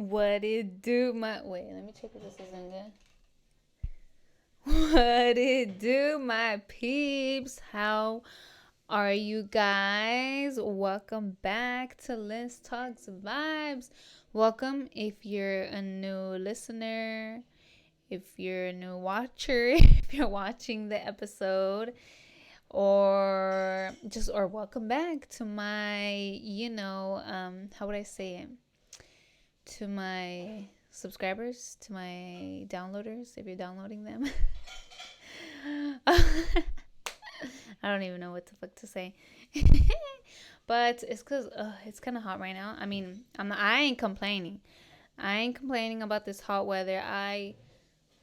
What it do, my wait? Let me check if this isn't good. What it do, my peeps? How are you guys? Welcome back to Liz Talks Vibes. Welcome if you're a new listener, if you're a new watcher, if you're watching the episode, or welcome back to my, how would I say it? To my subscribers, to my downloaders, if you're downloading them. I don't even know what the fuck to say. But it's because it's kind of hot right now. I mean, I ain't complaining. I ain't complaining about this hot weather. I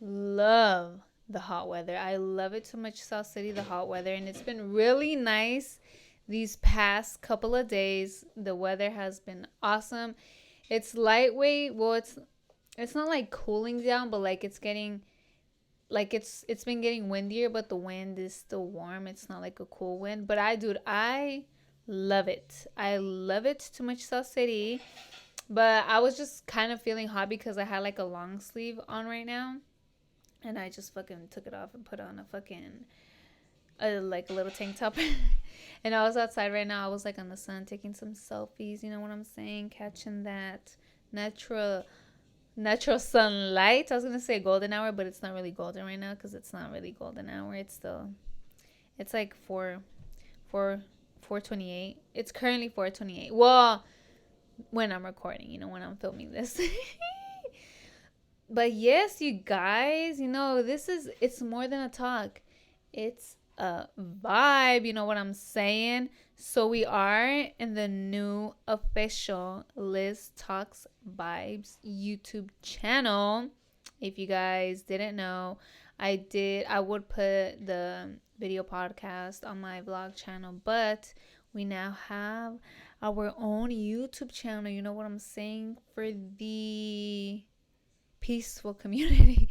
love the hot weather. I love it so much, South City, the hot weather. And it's been really nice these past couple of days. The weather has been awesome. It's lightweight. Well, it's not like cooling down, but like it's getting like it's been getting windier, but the wind is still warm. It's not like a cool wind. But I love it. I love it too much, South City. But I was just kind of feeling hot because I had like a long sleeve on right now. And I just fucking took it off and put on a fucking like a little tank top. And I was outside right now. I was like on the sun taking some selfies, you know what I'm saying? Catching that natural sunlight. I was gonna say golden hour, but it's not really golden right now because it's not really golden hour. It's like 4:28. It's currently 4:28. Well, when I'm recording, when I'm filming this. But yes, you guys, it's more than a talk. It's a vibe, you know what I'm saying? So we are in the new official Liz Talks Vibes YouTube channel. If you guys didn't know, I would put the video podcast on my vlog channel, but we now have our own YouTube channel, you know what I'm saying? For the peaceful community.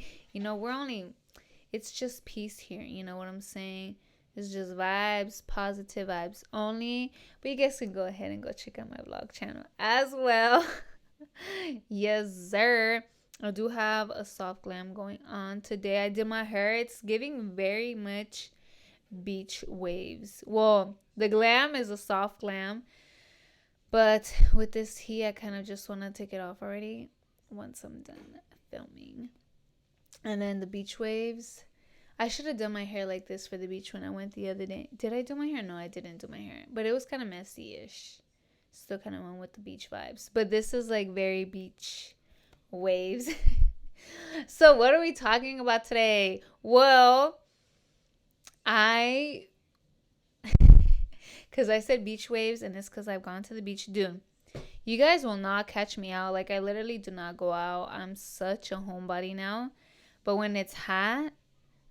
It's just peace here, you know what I'm saying? It's just vibes, positive vibes only. But you guys can go ahead and go check out my vlog channel as well. Yes, sir. I do have a soft glam going on today. I did my hair. It's giving very much beach waves. Well, the glam is a soft glam, but with this heat, I kind of just want to take it off already once I'm done filming. And then the beach waves, I should have done my hair like this for the beach when I went the other day. Did I do my hair? No, I didn't do my hair, but it was kind of messy-ish. Still kind of went with the beach vibes, but this is like very beach waves. So what are we talking about today? Well, because I said beach waves, and it's because I've gone to the beach. Dude, you guys will not catch me out. Like, I literally do not go out. I'm such a homebody now. But when it's hot,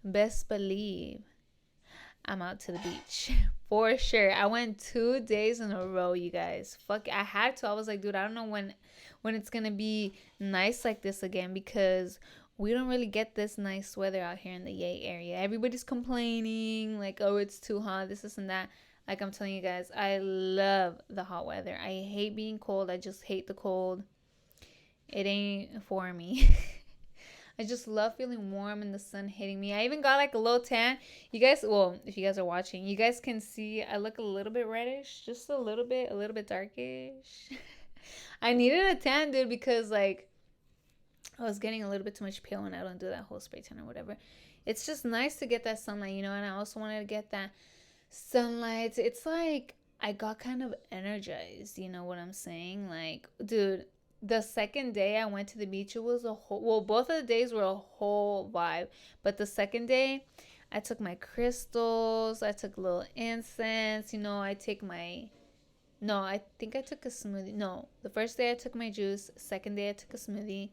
best believe I'm out to the beach. For sure. I went 2 days in a row, you guys. Fuck, I had to. I was like, dude, I don't know when it's going to be nice like this again, because we don't really get this nice weather out here in the Yay area. Everybody's complaining, like, oh, it's too hot, this and that. Like, I'm telling you guys, I love the hot weather. I hate being cold. I just hate the cold. It ain't for me. I just love feeling warm and the sun hitting me. I even got like a little tan. You guys, well, if you guys are watching, you guys can see I look a little bit reddish. Just a little bit darkish. I needed a tan, dude, because like I was getting a little bit too much pale, and I don't do that whole spray tan or whatever. It's just nice to get that sunlight, and I also wanted to get that sunlight. It's like I got kind of energized, you know what I'm saying? Like, dude, the second day I went to the beach, it was both of the days were a whole vibe. But the second day, I took my crystals, I took a little incense, I think I took a smoothie. No, the first day I took my juice, second day I took a smoothie.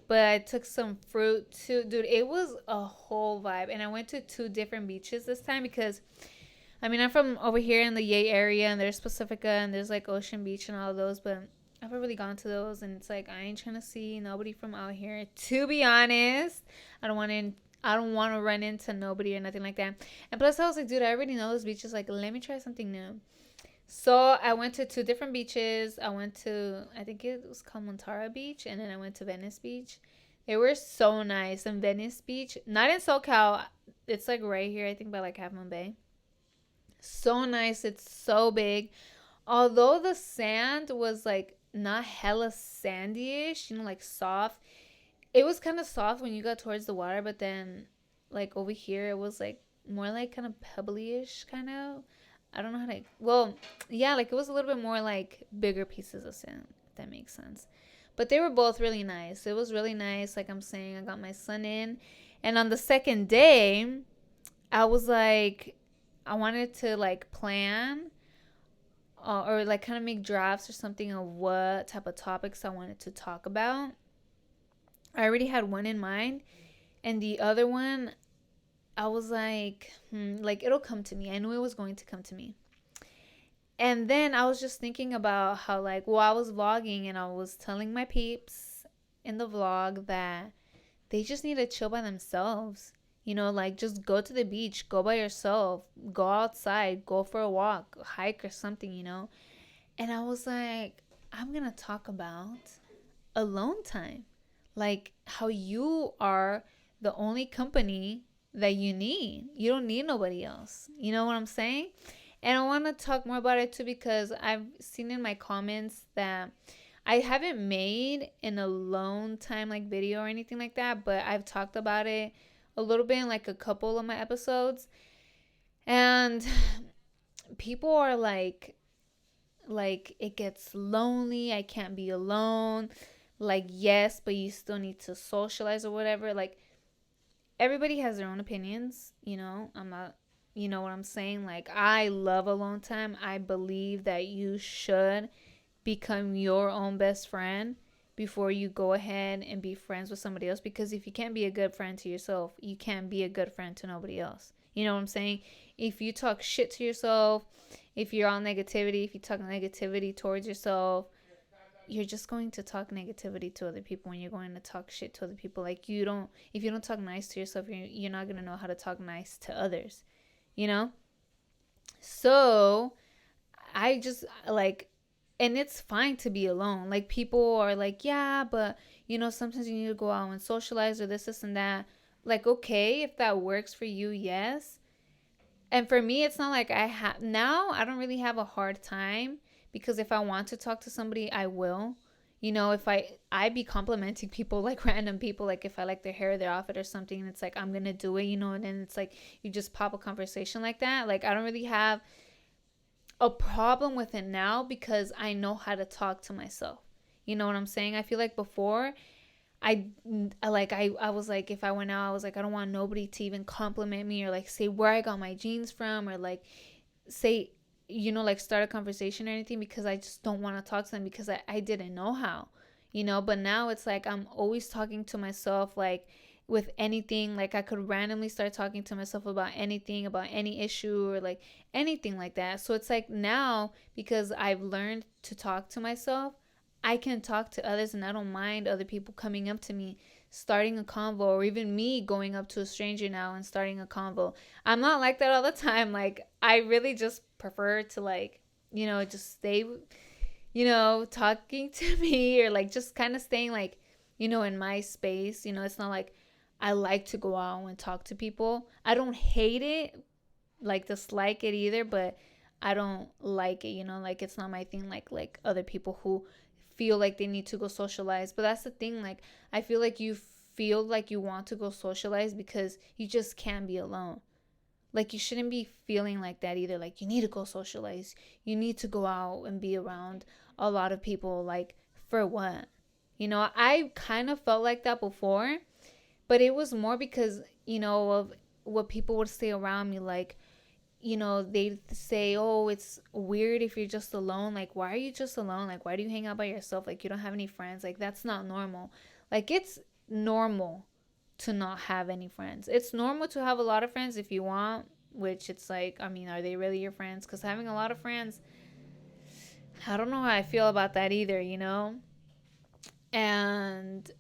But I took some fruit too. Dude, it was a whole vibe. And I went to 2 different beaches this time because, I'm from over here in the Yay area, and there's Pacifica, and there's like Ocean Beach and all of those, but I've never really gone to those, and it's like I ain't trying to see nobody from out here. To be honest, I don't want to run into nobody or nothing like that. And plus, I was like, dude, I already know those beaches. Like, let me try something new. So I went to two different beaches. I went to, I think it was Kamontara Beach, and then I went to Venice Beach. They were so nice. And Venice Beach, not in SoCal, it's like right here, I think by like Half Moon Bay. So nice. It's so big. Although the sand was like not hella sandy-ish, like soft. It was kind of soft when you got towards the water, but then like over here it was like more like kind of pebbly-ish kind of. I don't know how to. Well, yeah, like it was a little bit more like bigger pieces of sand. If that makes sense. But they were both really nice. It was really nice. Like I'm saying, I got my sun in, and on the second day, I was like, I wanted to like plan or like kind of make drafts or something of what type of topics I wanted to talk about. I already had one in mind, and the other one, I was like it'll come to me. I knew it was going to come to me. And then I was just thinking about how, like, well, I was vlogging and I was telling my peeps in the vlog that they just need to chill by themselves. Like just go to the beach, go by yourself, go outside, go for a walk, hike or something. And I was like, I'm going to talk about alone time. Like how you are the only company that you need. You don't need nobody else. You know what I'm saying? And I want to talk more about it too because I've seen in my comments that I haven't made an alone time like video or anything like that, but I've talked about it a little bit in like a couple of my episodes. And people are like it gets lonely, I can't be alone. Like yes, but you still need to socialize or whatever. Like everybody has their own opinions. I'm not, you know what I'm saying? Like I love alone time. I believe that you should become your own best friend before you go ahead and be friends with somebody else, because if you can't be a good friend to yourself, you can't be a good friend to nobody else. You know what I'm saying? If you talk shit to yourself, if you're all negativity, if you talk negativity towards yourself, you're just going to talk negativity to other people, and you're going to talk shit to other people. Like if you don't talk nice to yourself, you're not going to know how to talk nice to others, you know? So I just like, and it's fine to be alone. Like people are like, yeah, but sometimes you need to go out and socialize or this and that. Like, okay, if that works for you, yes. And for me, it's not like I don't really have a hard time, because if I want to talk to somebody, I will. If I be complimenting people, like random people, like if I like their hair, their outfit or something, and it's like I'm gonna do it, and then it's like you just pop a conversation like that. Like I don't really have a problem with it now because I know how to talk to myself. You know what I'm saying? I feel like before I was like, if I went out, I was like, I don't want nobody to even compliment me or like say where I got my jeans from or like say, like start a conversation or anything, because I just don't want to talk to them because I didn't know how. But now it's like I'm always talking to myself, like with anything. Like I could randomly start talking to myself about anything, about any issue or like anything like that. So it's like now, because I've learned to talk to myself, I can talk to others, and I don't mind other people coming up to me, starting a convo, or even me going up to a stranger now and starting a convo. I'm not like that all the time. Like I really just prefer to like, just stay, talking to me, or like just kind of staying like, in my space. It's not like I like to go out and talk to people. I don't hate it, like dislike it either, but I don't like it, like it's not my thing, like other people who feel like they need to go socialize. But that's the thing, like I feel like you feel like you want to go socialize because you just can't be alone. Like you shouldn't be feeling like that either. Like you need to go socialize. You need to go out and be around a lot of people. Like for what? I kind of felt like that before, but it was more because, of what people would say around me. Like, they say, oh, it's weird if you're just alone. Like, why are you just alone? Like, why do you hang out by yourself? Like, you don't have any friends. Like, that's not normal. Like, it's normal to not have any friends. It's normal to have a lot of friends if you want, which it's like, I mean, are they really your friends? Because having a lot of friends, I don't know how I feel about that either. And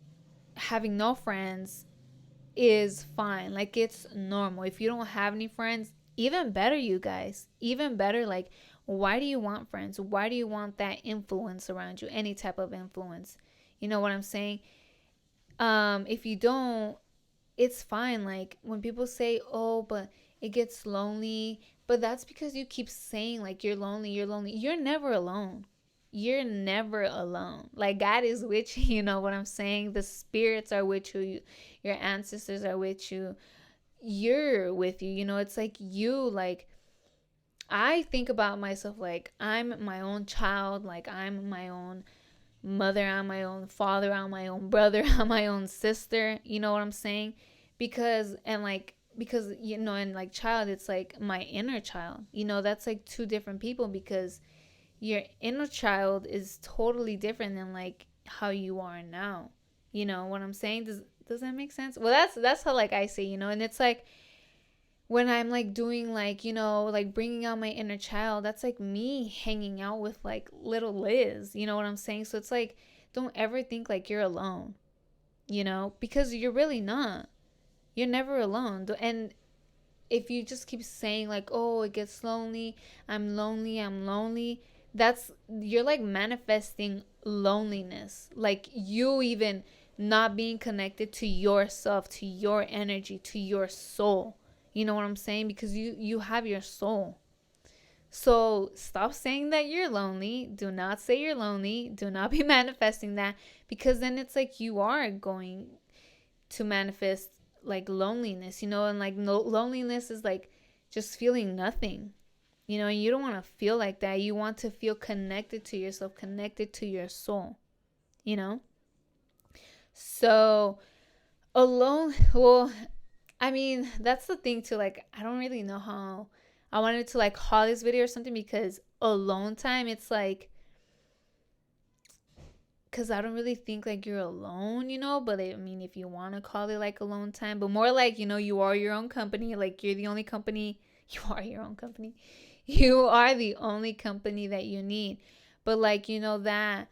having no friends is fine. Like it's normal. If you don't have any friends, even better, you guys. Even better. Like Why do you want friends? Why do you want that influence around you? Any type of influence. You know what I'm saying? If you don't, it's fine. Like when people say, "Oh, but it gets lonely," but that's because you keep saying like you're lonely, you're lonely. You're never alone. You're never alone. Like God is with you, you know what I'm saying? The spirits are with you. Your ancestors are with you. You're with you. You know, it's like you like I think about myself like I'm my own child, like I'm my own mother, I'm my own father, I'm my own brother, I'm my own sister. You know what I'm saying? Because you know, and like child, it's like my inner child. You know, that's like two different people because your inner child is totally different than like how you are now. You know what I'm saying? Does that make sense? Well, that's how like I say, you know, and it's like when I'm like doing like, you know, like bringing out my inner child, that's like me hanging out with like little Liz. You know what I'm saying? So it's like, don't ever think like you're alone, you know, because you're really not. You're never alone. And if you just keep saying like, oh, it gets lonely, I'm lonely, that's, you're like manifesting loneliness. Like you even not being connected to yourself, to your energy, to your soul. You know what I'm saying? Because you have your soul. So stop saying that you're lonely. Do not say you're lonely. Do not be manifesting that, because then it's like you are going to manifest like loneliness, you know, and like no, loneliness is like just feeling nothing, you know, and you don't want to feel like that. You want to feel connected to yourself, connected to your soul, you know? So alone, well, I mean, that's the thing too. Like, I don't really know how I wanted to like call this video or something, because alone time, it's like, because I don't really think like you're alone, you know, but I mean, if you want to call it like alone time, but more like, you know, you are your own company, like you're the only company, you are your own company, you are the only company that you need. But like, you know, that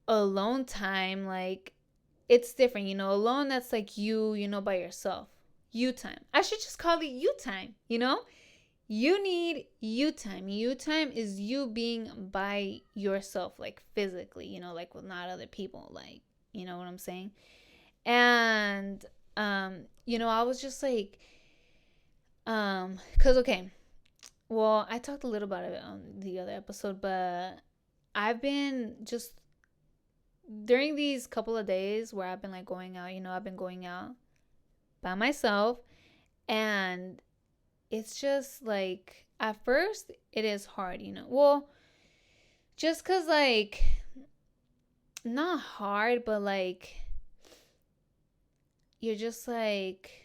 alone time, like it's different, you know, alone, that's like you know, by yourself. You time. I should just call it you time, you know? You need you time. You time is you being by yourself, like physically, you know, like with not other people, like, you know what I'm saying? And you know, I was just like, cause okay, well, I talked a little about it on the other episode, but I've been just during these couple of days where I've been like going out, you know, I've been going out by myself, and it's just like at first it is hard, you know. Well, just cuz like not hard, but like you're just like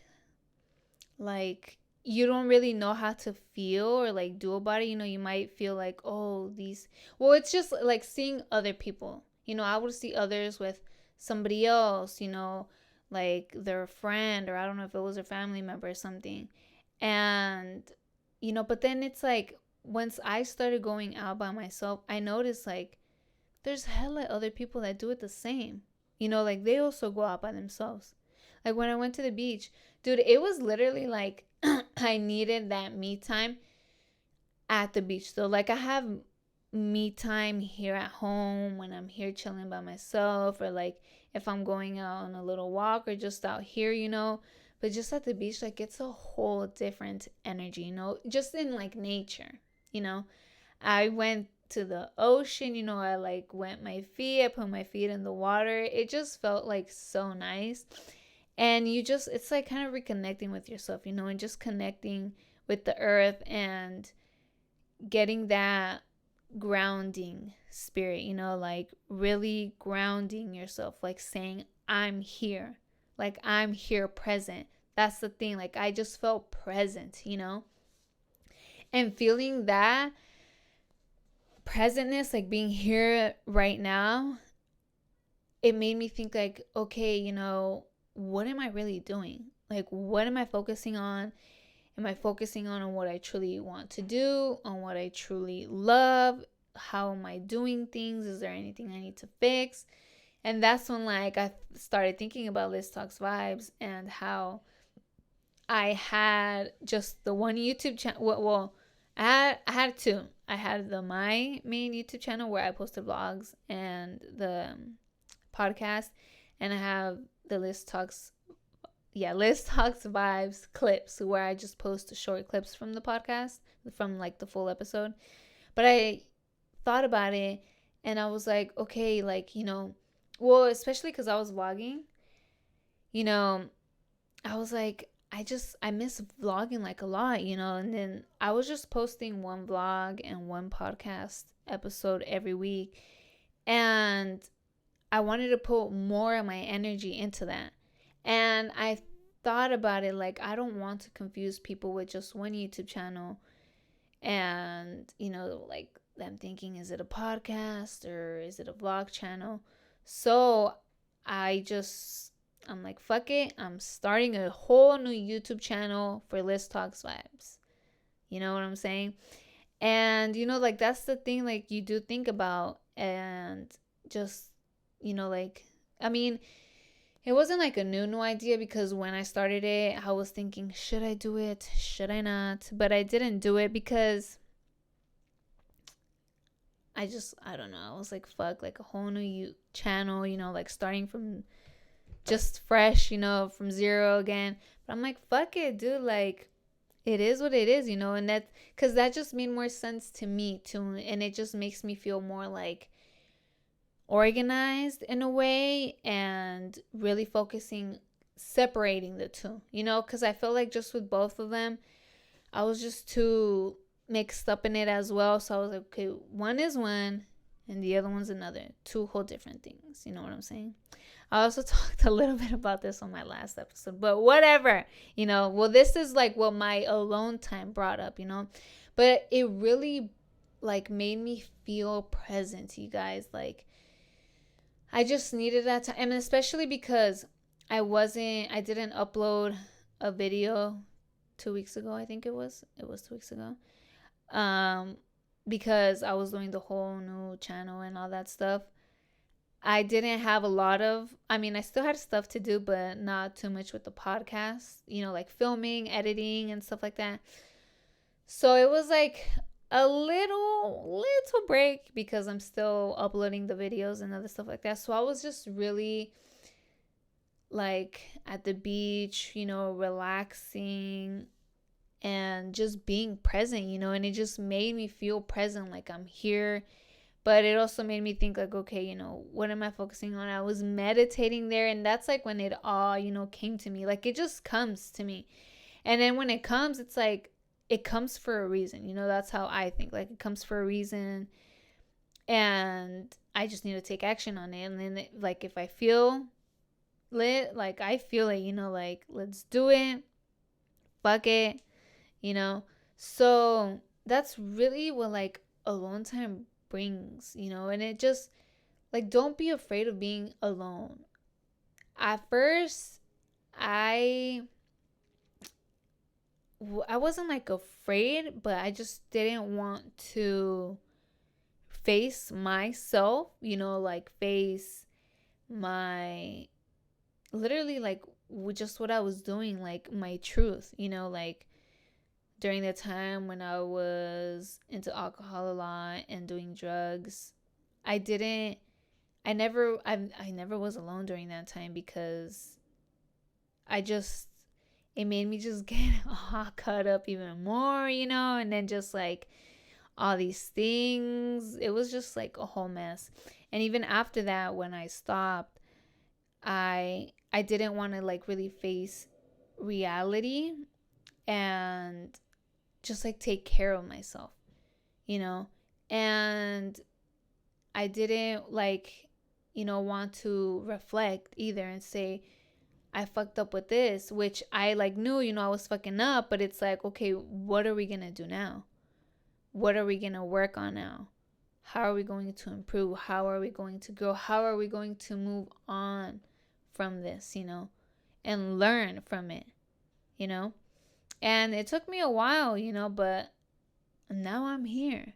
you don't really know how to feel or like do about it. You know, you might feel like, oh, these, well, it's just like seeing other people. You know, I would see others with somebody else, you know, like their friend, or I don't know if it was a family member or something. And, you know, but then it's like once I started going out by myself, I noticed like there's hella other people that do it the same. You know, like they also go out by themselves. Like when I went to the beach, dude, it was literally like I needed that me time at the beach. So like I have me time here at home when I'm here chilling by myself, or like if I'm going out on a little walk or just out here, you know. But just at the beach, like it's a whole different energy, you know, just in like nature, you know. I went to the ocean, you know, I like went my feet, I put my feet in the water. It just felt like so nice. And you just, it's like kind of reconnecting with yourself, you know, and just connecting with the earth and getting that grounding spirit, you know, like really grounding yourself, like saying, I'm here, like I'm here present. That's the thing. Like I just felt present, you know, and feeling that presentness, like being here right now, it made me think like, okay, you know, what am I really doing? Like, what am I focusing on? Am I focusing on what I truly want to do, on what I truly love? How am I doing things? Is there anything I need to fix? And that's when like I started thinking about Liz Talks Vibes and how I had just the one YouTube channel. Well, I had two. I had my main YouTube channel where I posted vlogs and the podcast, and I have the List Talks Vibes clips where I just post short clips from the podcast, from like the full episode. But I thought about it and I was like, okay, like, well, especially because I was vlogging, you know, I was like, I miss vlogging like a lot, and then I was just posting one vlog and one podcast episode every week. And I wanted to put more of my energy into that. And I thought about it like, I don't want to confuse people with just one YouTube channel and, like them thinking, is it a podcast or is it a vlog channel? So I'm like, fuck it. I'm starting a whole new YouTube channel for List Talks Vibes. You know what I'm saying? And, like that's the thing, like you do think about, and just, like, I mean, it wasn't like a new idea, because when I started it, I was thinking, should I do it? Should I not? But I didn't do it because I don't know. I was like, fuck, like a whole new channel, like starting from just fresh, from zero again. But I'm like, fuck it, dude. Like, it is what it is, and because that just made more sense to me too. And it just makes me feel more like organized in a way, and really separating the two, because I feel like just with both of them, I was just too mixed up in it as well. So I was like, okay, one is one and the other one's another. Two whole different things. You know what I'm saying? I also talked a little bit about this on my last episode, but whatever, well, this is like what my alone time brought up, but it really like made me feel present, you guys. Like, I just needed that time. And especially because I didn't upload a video 2 weeks ago. I think it was 2 weeks ago. Because I was doing the whole new channel and all that stuff. I didn't have I still had stuff to do, but not too much with the podcast, like filming, editing, and stuff like that. So it was like a little break, because I'm still uploading the videos and other stuff like that. So I was just really like at the beach, relaxing and just being present, and it just made me feel present, like I'm here. But it also made me think like, okay, what am I focusing on? I was meditating there, and that's like when it all, came to me. Like, it just comes to me. And then when it comes, it's like, it comes for a reason. That's how I think. Like, it comes for a reason, and I just need to take action on it. And then, like, if I feel lit, like I feel it, like, let's do it. Fuck it, So that's really what like alone time brings, and it just like, don't be afraid of being alone. At first, I wasn't like afraid, but I just didn't want to face myself, like face my literally like just what I was doing, like my truth, like during the time when I was into alcohol a lot and doing drugs. I never was alone during that time, because it made me just get all caught up even more, and then just like all these things. It was just like a whole mess. And even after that, when I stopped, I didn't want to like really face reality and just like take care of myself, and I didn't like, want to reflect either and say, I fucked up with this, which I like knew, I was fucking up, but it's like, okay, what are we going to do now? What are we going to work on now? How are we going to improve? How are we going to grow? How are we going to move on from this, and learn from it, And it took me a while, but now I'm here,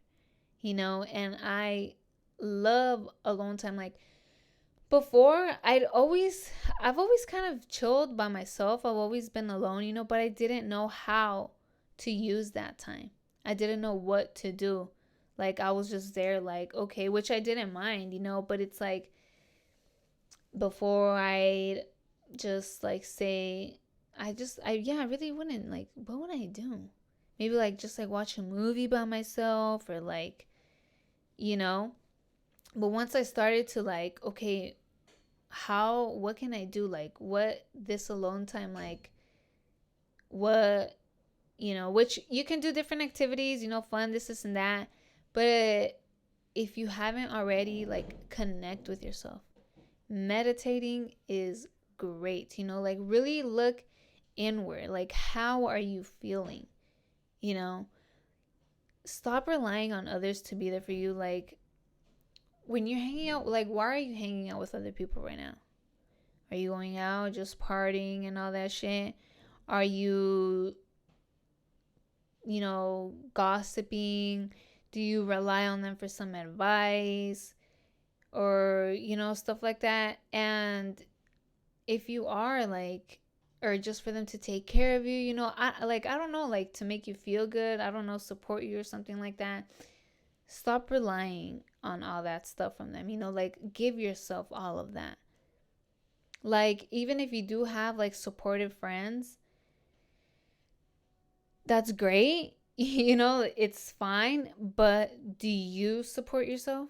and I love alone time. Like, before, I've always kind of chilled by myself. I've always been alone, but I didn't know how to use that time. I didn't know what to do. Like, I was just there, like, okay, which I didn't mind, but it's like, before I just like say, I really wouldn't, like, what would I do? Maybe like just like watch a movie by myself, or like, you know. But once I started to like, okay, what can I do? Like, what this alone time, like, what, which you can do different activities, fun, this, and that. But if you haven't already, like, connect with yourself. Meditating is great, like, really look inward. Like, how are you feeling? You know, stop relying on others to be there for you. Like, when you're hanging out, like, why are you hanging out with other people right now? Are you going out just partying and all that shit? Are you, gossiping? Do you rely on them for some advice, or, stuff like that? And if you are, like, or just for them to take care of you, I don't know, like, to make you feel good, I don't know, support you or something like that. Stop relying on all that stuff from them, like, give yourself all of that. Like, even if you do have, like, supportive friends, that's great. It's fine. But do you support yourself?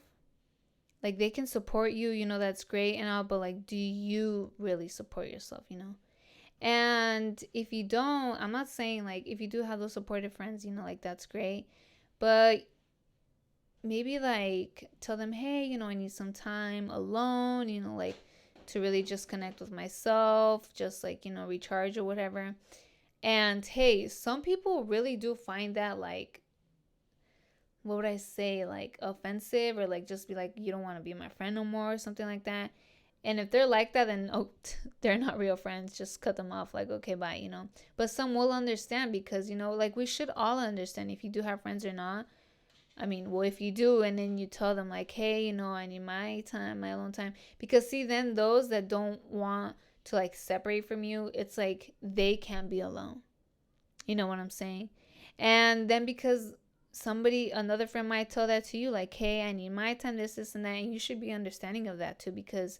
Like, they can support you, that's great and all, but like, do you really support yourself, And if you don't, I'm not saying, like, if you do have those supportive friends, like, that's great. But maybe, like, tell them, hey, I need some time alone, like, to really just connect with myself, just like, recharge or whatever. And hey, some people really do find that, like, what would I say, like, offensive, or like just be like, you don't want to be my friend no more, or something like that. And if they're like that, then they're not real friends. Just cut them off. Like, okay, bye, But some will understand, because, like, we should all understand if you do have friends or not. I mean, well, if you do, and then you tell them, like, hey, I need my time, my alone time. Because, see, then those that don't want to, like, separate from you, it's like they can't be alone. You know what I'm saying? And then, because another friend might tell that to you, like, hey, I need my time, this, and that. And you should be understanding of that too, because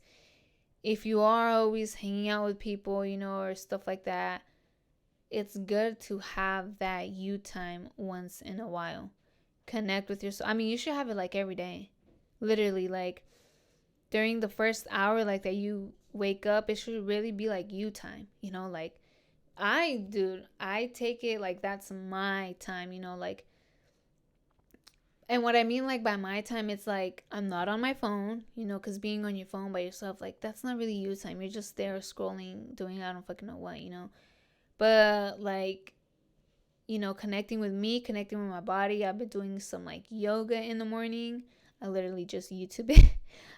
if you are always hanging out with people, or stuff like that, it's good to have that you time once in a while. Connect with yourself. I mean, you should have it like every day. Literally, like, during the first hour, like, that you wake up, it should really be like you time, like, I take it like that's my time, like, and what I mean, like, by my time, it's like, I'm not on my phone, because being on your phone by yourself, like, that's not really you time. You're just there scrolling, doing I don't fucking know what, But, like, connecting with me, connecting with my body. I've been doing some, like, yoga in the morning. I literally just YouTube it.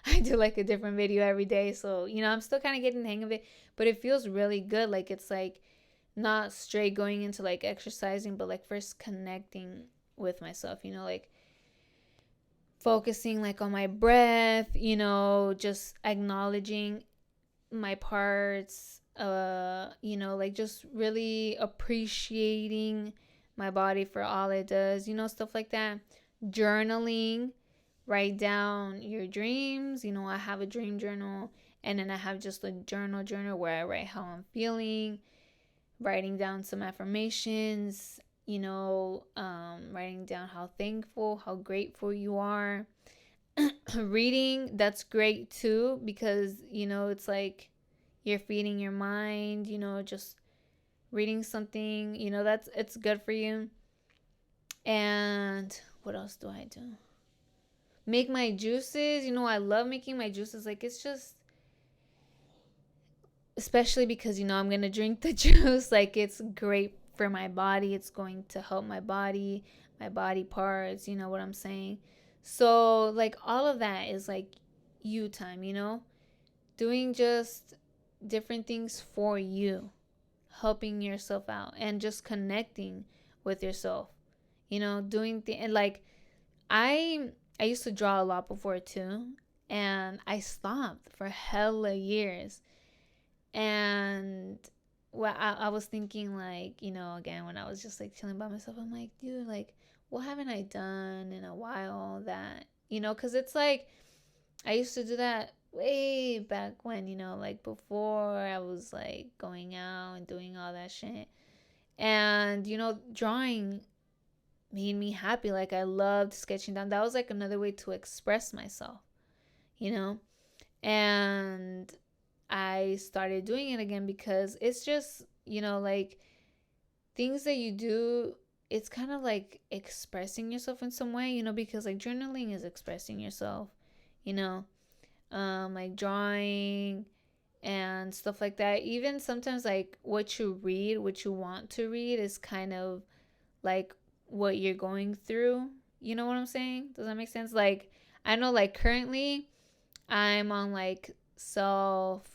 I do, like, a different video every day. So, I'm still kind of getting the hang of it. But it feels really good. Like, it's, like, not straight going into, like, exercising, but, like, first connecting with myself, like, focusing, like, on my breath, just acknowledging my parts, like, just really appreciating my body for all it does, stuff like that. Journaling, write down your dreams. I have a dream journal, and then I have just a journal where I write how I'm feeling, writing down some affirmations, writing down how thankful, how grateful you are. Reading, that's great too, because, it's like you're feeding your mind, just reading something, it's good for you. And what else do I do? Make my juices. I love making my juices. Like, it's just, especially because, I'm going to drink the juice. Like, it's great for my body. It's going to help my body parts. You know what I'm saying? So, like, all of that is, like, you time, doing just different things for you, helping yourself out, and just connecting with yourself, doing things. And, like, I used to draw a lot before too, and I stopped for hella years. And well, I was thinking, like, again, when I was just, like, chilling by myself, I'm like, dude, like, what haven't I done in a while that, because it's like I used to do that way back when, like before I was like going out and doing all that shit. And, drawing made me happy. Like I loved sketching down. That was like another way to express myself, you know? And I started doing it again because it's just, like things that you do, it's kind of like expressing yourself in some way, because like journaling is expressing yourself, you know, like drawing and stuff like that. Even sometimes like what you read, what you want to read is kind of like what you're going through. You know what I'm saying? Does that make sense? Like I know like currently I'm on like self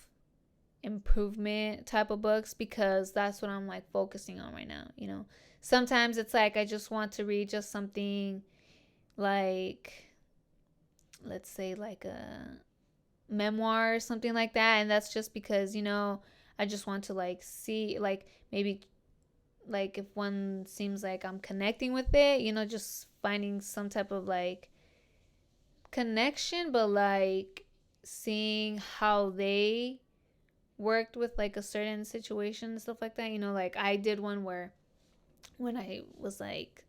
improvement type of books because that's what I'm like focusing on right now, Sometimes it's like I just want to read just something like, let's say like a memoir or something like that, and that's just because, I just want to like see like maybe like if one seems like I'm connecting with it, just finding some type of like connection, but like seeing how they worked with like a certain situation and stuff like that. Like I did one where when I was like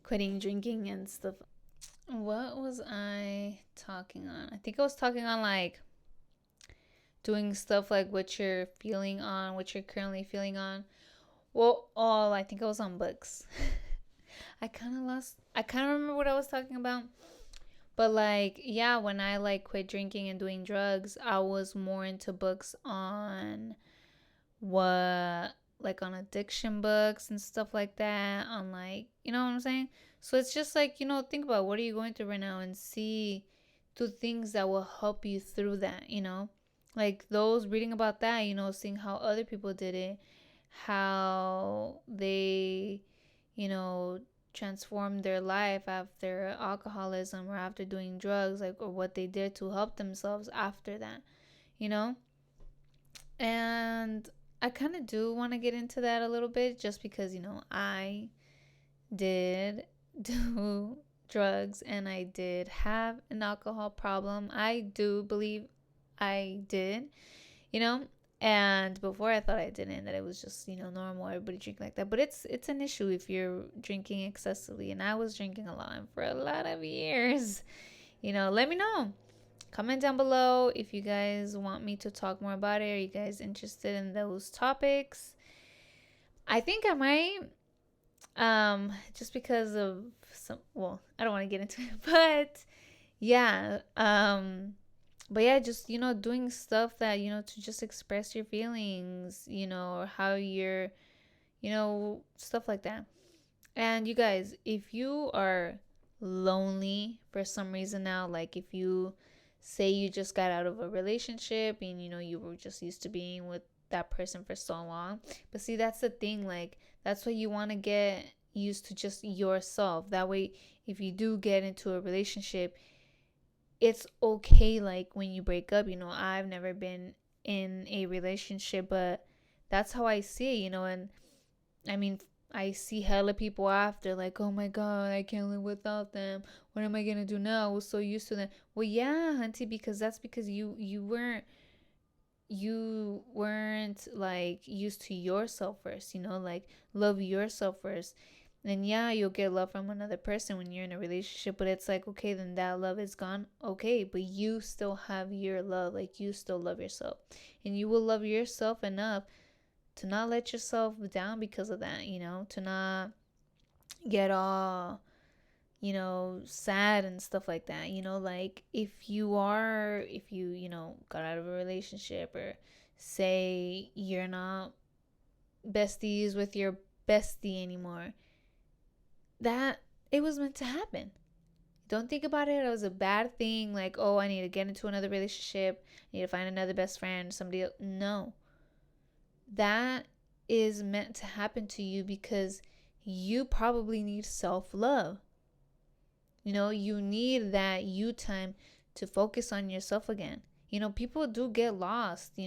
quitting drinking and stuff. What was I talking on? I think I was talking on like doing stuff like what you're feeling on, what you're currently feeling on. Well, oh, I think I was on books. I kind of remember what I was talking about. But like, yeah, when I like quit drinking and doing drugs, I was more into books on what, like on addiction books and stuff like that, on like, you know what I'm saying? So it's just like, think about what are you going through right now and see the things that will help you through that, like those reading about that, seeing how other people did it, how they, you know transformed their life after alcoholism or after doing drugs, like, or what they did to help themselves after that, you know and I kind of do want to get into that a little bit just because, I did do drugs and I did have an alcohol problem. I do believe I did, you know? And before I thought I didn't, that it was just, normal, everybody drink like that. But it's an issue if you're drinking excessively. And I was drinking a lot for a lot of years. Let me know. Comment down below if you guys want me to talk more about it. Are you guys interested in those topics? I think I might, just because of some, well, I don't want to get into it, but yeah, but yeah, just, doing stuff that, to just express your feelings, or how you're, stuff like that. And you guys, if you are lonely for some reason now, like if you say you just got out of a relationship and you were just used to being with that person for so long, but see, that's the thing, like that's why you want to get used to just yourself. That way, if you do get into a relationship, it's okay. Like when you break up, I've never been in a relationship, but that's how I see it, and I mean, I see hella people after, like, oh my god, I can't live without them. What am I gonna do now? I was so used to them. Well, yeah, hunty, because that's because you weren't like used to yourself first. Like love yourself first. And yeah, you'll get love from another person when you're in a relationship, but it's like, okay, then that love is gone. Okay, but you still have your love. Like you still love yourself, and you will love yourself enough to not let yourself down because of that, to not get all, sad and stuff like that, like if you got out of a relationship, or say you're not besties with your bestie anymore, that it was meant to happen. Don't think about it as a bad thing, like, oh, I need to get into another relationship, I need to find another best friend, somebody else. No, that is meant to happen to you because you probably need self-love. You need that you time to focus on yourself again. People do get lost,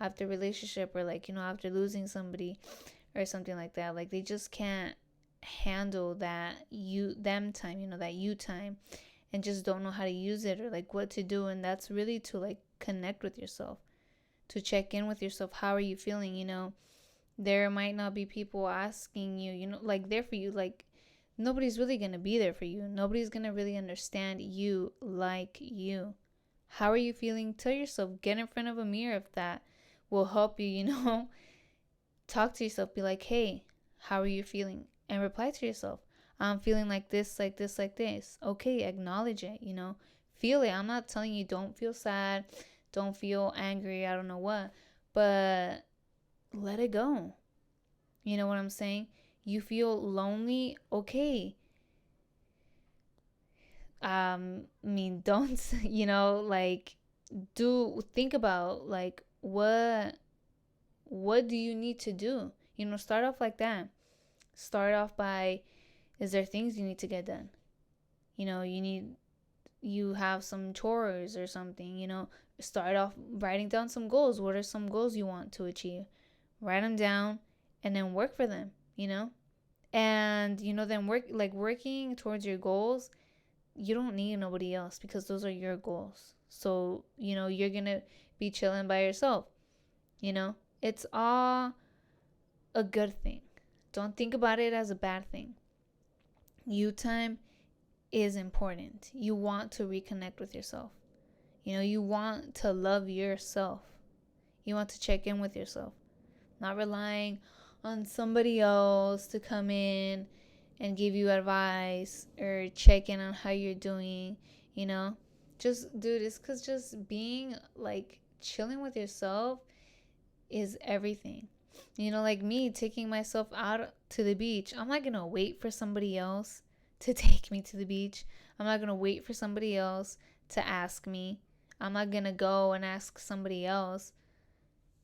after relationship, or like, after losing somebody or something like that. Like they just can't handle them time, that you time, and just don't know how to use it or like what to do. And that's really to like connect with yourself, to check in with yourself. How are you feeling? There might not be people asking you, like there for you. Like nobody's really going to be there for you. Nobody's going to really understand you like you. How are you feeling? Tell yourself, get in front of a mirror if that will help you, talk to yourself, be like, hey, how are you feeling? And reply to yourself, I'm feeling like this, like this, like this. Okay, acknowledge it, feel it. I'm not telling you don't feel sad, don't feel angry, I don't know what, but let it go. You know what I'm saying? You feel lonely, okay. Don't, like, think about like what do you need to do? Start off like that. Start off by, is there things you need to get done? You have some chores or something, start off writing down some goals. What are some goals you want to achieve? Write them down and then work for them, and then working towards your goals. You don't need nobody else because those are your goals. So, you're gonna be chilling by yourself. It's all a good thing. Don't think about it as a bad thing. You time is important. You want to reconnect with yourself. You want to love yourself. You want to check in with yourself, not relying on somebody else to come in and give you advice or check in on how you're doing. Just do this, because just being like chilling with yourself is everything. Like me taking myself out to the beach, I'm not gonna wait for somebody else to take me to the beach. I'm not gonna wait for somebody else to ask me. I'm not gonna go and ask somebody else,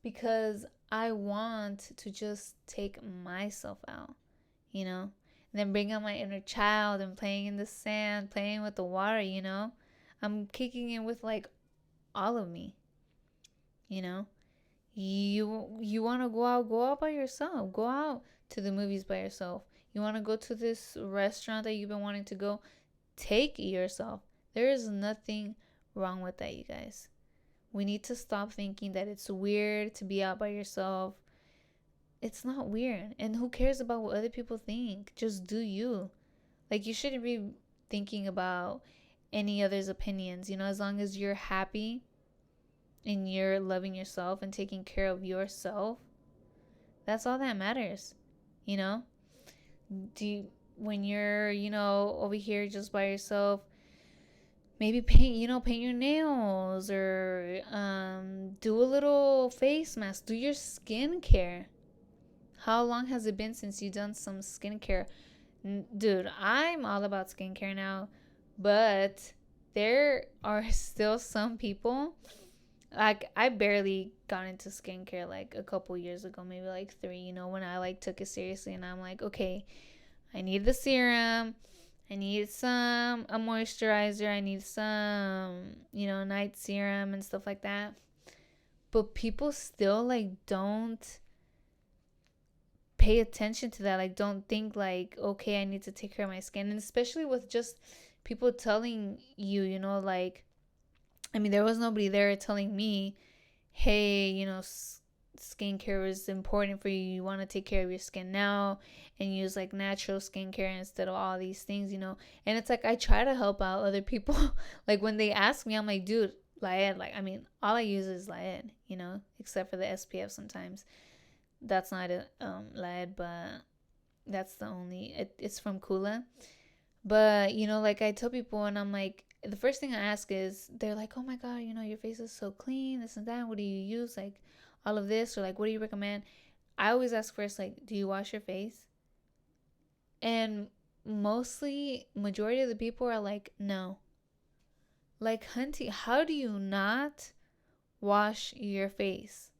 because I want to just take myself out, and then bring out my inner child and playing in the sand, playing with the water. I'm kicking in with like all of me. You want to go out by yourself. Go out to the movies by yourself. You want to go to this restaurant that you've been wanting to go, take yourself. There is nothing wrong with that, you guys. We need to stop thinking that it's weird to be out by yourself. It's not weird. And who cares about what other people think? Just do you. Like, you shouldn't be thinking about any other's opinions, as long as you're happy and you're loving yourself and taking care of yourself. That's all that matters. When you're, over here just by yourself, maybe paint your nails, or do a little face mask, do your skincare. How long has it been since you've done some skincare? Dude, I'm all about skincare now, but there are still some people, like, I barely got into skincare like a couple years ago, maybe like 3, when I like took it seriously, and I'm like, okay, I need the serum, I need a moisturizer, I need some, night serum and stuff like that. But people still like don't pay attention to that. Like, don't think like, okay, I need to take care of my skin. And especially with just people telling you, like, there was nobody there telling me, hey, skincare is important for you. You want to take care of your skin now and use like natural skincare instead of all these things, And it's like, I try to help out other people. Like, when they ask me, I'm like, dude, LAER, like, all I use is LAER, except for the SPF sometimes. That's not a LAER, but that's the only, it's from Kula. But, like, I tell people, and I'm like, the first thing I ask is, they're like, oh my God, your face is so clean, this and that. What do you use? Like, all of this, or like, what do you recommend? I always ask first, like, do you wash your face? And majority of the people are like, no. Like, hunty, how do you not wash your face?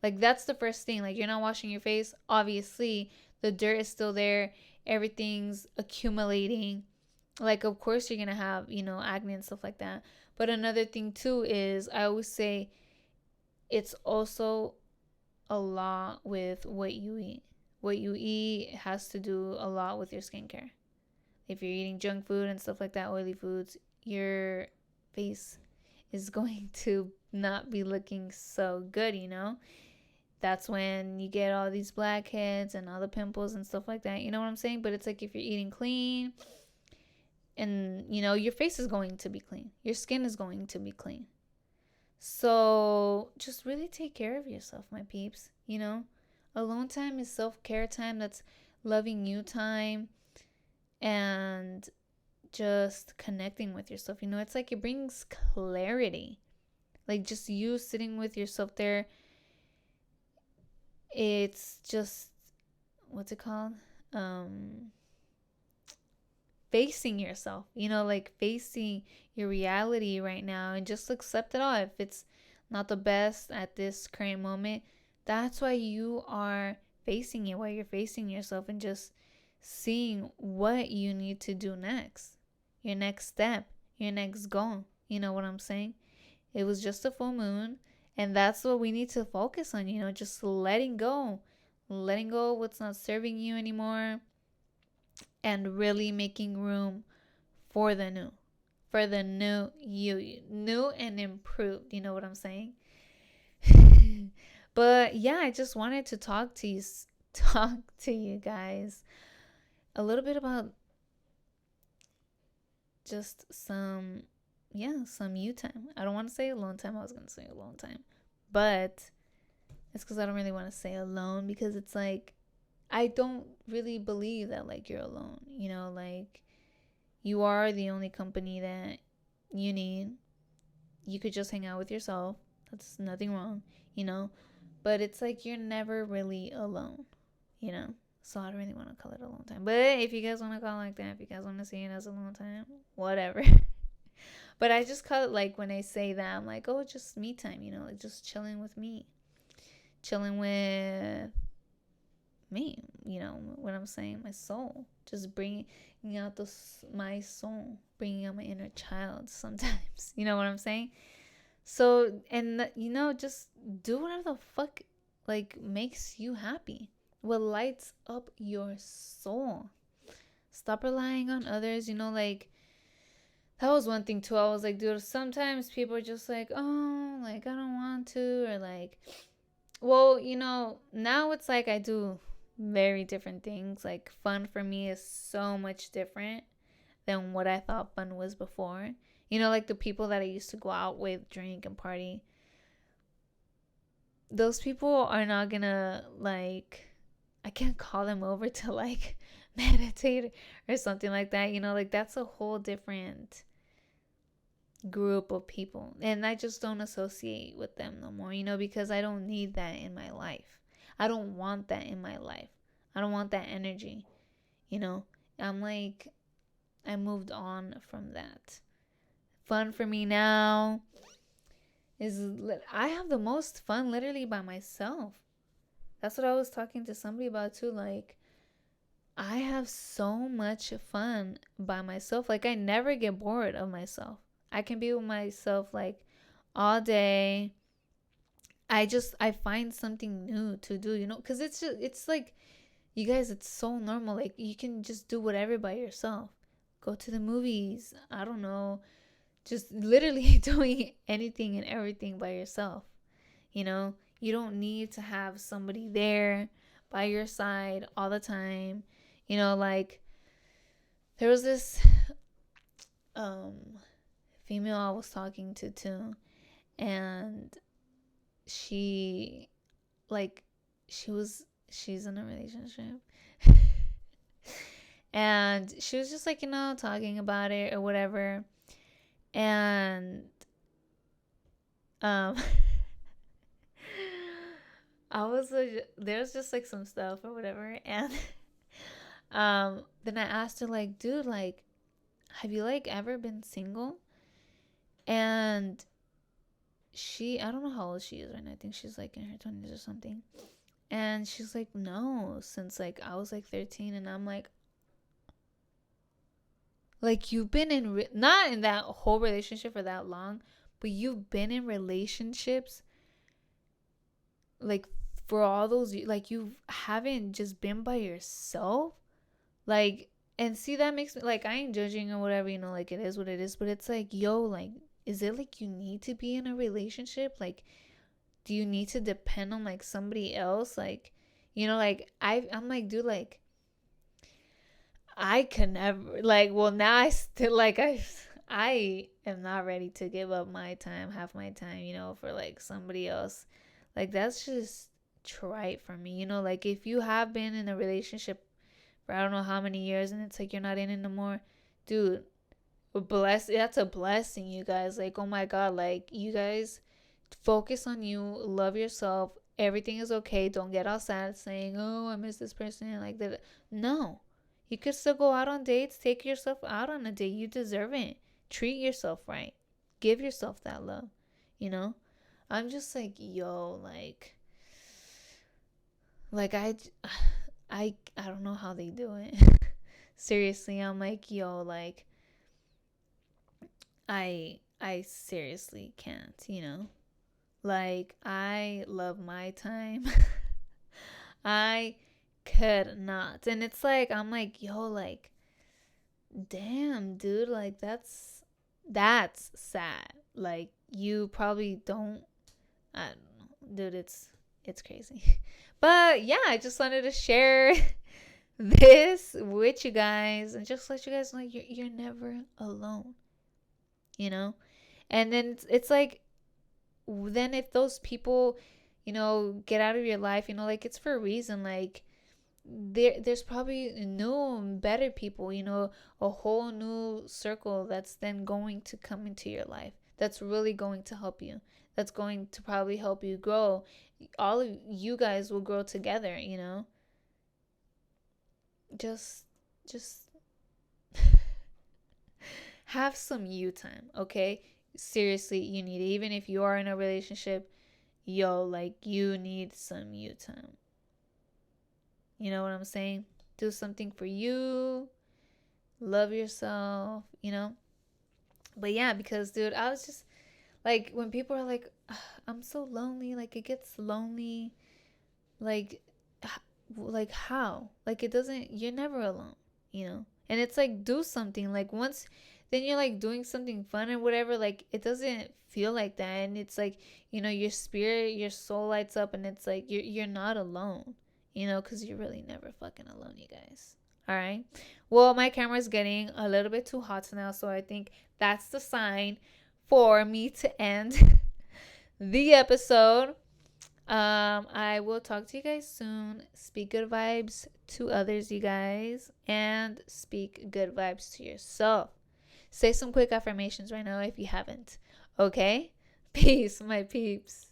Like, that's the first thing. Like, you're not washing your face. Obviously, the dirt is still there. Everything's accumulating. Like, of course, you're going to have, acne and stuff like that. But another thing, too, is I always say it's also a lot with what you eat. what you eat has to do a lot with your skincare. If you're eating junk food and stuff like that, oily foods, your face is going to not be looking so good, you know? That's when you get all these blackheads and all the pimples and stuff like that. You know what I'm saying? But it's like if you're eating clean and, you know, your face is going to be clean. Your skin is going to be clean. So just really take care of yourself, my peeps. You know, alone time is self-care time. That's loving you time and just connecting with yourself. You know, it's like it brings clarity. Like just you sitting with yourself there. It's just, what's it called? Facing yourself, you know, like facing your reality right now and just accept it all. If it's not the best at this current moment, that's why you are facing it, why you're facing yourself and just seeing what you need to do next, your next step, your next goal. You know what I'm saying? It was just a full moon, and that's what we need to focus on, you know, just letting go what's not serving you anymore and really making room for the new, new and improved. You know what I'm saying? But yeah, I just wanted to talk to you guys a little bit about just some you time. I don't want to say alone time. I was gonna say alone time, but it's because I don't really want to say alone, because it's like I don't really believe that like you're alone. You know, like you are the only company that you need. You could just hang out with yourself. That's nothing wrong, you know. But it's like you're never really alone, you know. So I don't really want to call it alone time. But if you guys want to call it like that, if you guys want to see it as alone time, whatever. But I just call it, like, when I say that, I'm like, oh, just me time, you know, like just chilling with me. Chilling with me, you know what I'm saying, my soul, just bringing out my soul, bringing out my inner child sometimes. You know what I'm saying? So, and you know, just do whatever the fuck like makes you happy, what lights up your soul. Stop relying on others, you know. Like, that was one thing too. I was like, dude, sometimes people are just like, oh, like I don't want to, or like, well, you know, now it's like I do very different things. Like, fun for me is so much different than what I thought fun was before. You know, like the people that I used to go out with, drink and party, those people are not gonna, like, I can't call them over to like meditate or something like that. You know, like that's a whole different group of people, and I just don't associate with them no more, you know, because I don't need that in my life. I don't want that in my life. I don't want that energy, you know. I'm like, I moved on from that. Fun for me now is I have the most fun literally by myself. That's what I was talking to somebody about too. Like, I have so much fun by myself. Like, I never get bored of myself. I can be with myself like all day. I find something new to do, you know, because it's like, you guys, it's so normal. Like, you can just do whatever by yourself. Go to the movies. I don't know. Just literally doing anything and everything by yourself. You know, you don't need to have somebody there by your side all the time. You know, like, there was this female I was talking to too, and she, like, she's in a relationship. And she was just like, you know, talking about it or whatever. And I was like, there's just like some stuff or whatever. And then I asked her, like, dude, like, have you like ever been single? And I don't know how old she is right now. I think she's like in her 20s or something. And she's like, no, since like I was like 13. And I'm like, you've been in not in that whole relationship for that long, but you've been in relationships like for all those, like, you haven't just been by yourself, like, and see, that makes me, like, I ain't judging or whatever, like, it is what it is, but it's like, yo, like, is it like you need to be in a relationship? Like, do you need to depend on like somebody else? Like, like, I'm like, dude, like, I can never, like, well, now I still, like, I am not ready to give up my time, half my time, for like somebody else. Like, that's just trite for me, like, if you have been in a relationship for I don't know how many years and it's like you're not in it no more, dude, that's a blessing, you guys. Like, oh my God, like, you guys focus on you, love yourself, everything is okay. Don't get all sad saying, oh, I miss this person, like that. No, you could still go out on dates, take yourself out on a date. You deserve it. Treat yourself right, give yourself that love. I'm just like, yo, like I don't know how they do it. Seriously, I'm like, yo, like, I seriously can't. Like, I love my time. I could not. And it's like, I'm like, yo, like, damn, dude, like, that's sad. Like, you probably don't, I don't know, dude, it's crazy. But yeah, I just wanted to share this with you guys and just let you guys know you're never alone, you know? And then it's like, then if those people, get out of your life, like, it's for a reason. Like, there's probably new, better people, a whole new circle that's then going to come into your life. That's really going to help you. That's going to probably help you grow. All of you guys will grow together, Just have some you time, okay? Seriously, you need it. Even if you are in a relationship, yo, like, you need some you time. You know what I'm saying? Do something for you. Love yourself, But yeah, because, dude, I was just like, when people are like, I'm so lonely, like, it gets lonely, like, like, how? Like, it doesn't, you're never alone, And it's like, do something. Like, once, then you're like doing something fun or whatever, like, it doesn't feel like that. And it's like, your spirit, your soul lights up, and it's like, you're not alone, because you're really never fucking alone, you guys. All right. Well, my camera's getting a little bit too hot now, so I think that's the sign for me to end the episode. I will talk to you guys soon. Speak good vibes to others, you guys, and speak good vibes to yourself. Say some quick affirmations right now if you haven't. Okay? Peace, my peeps.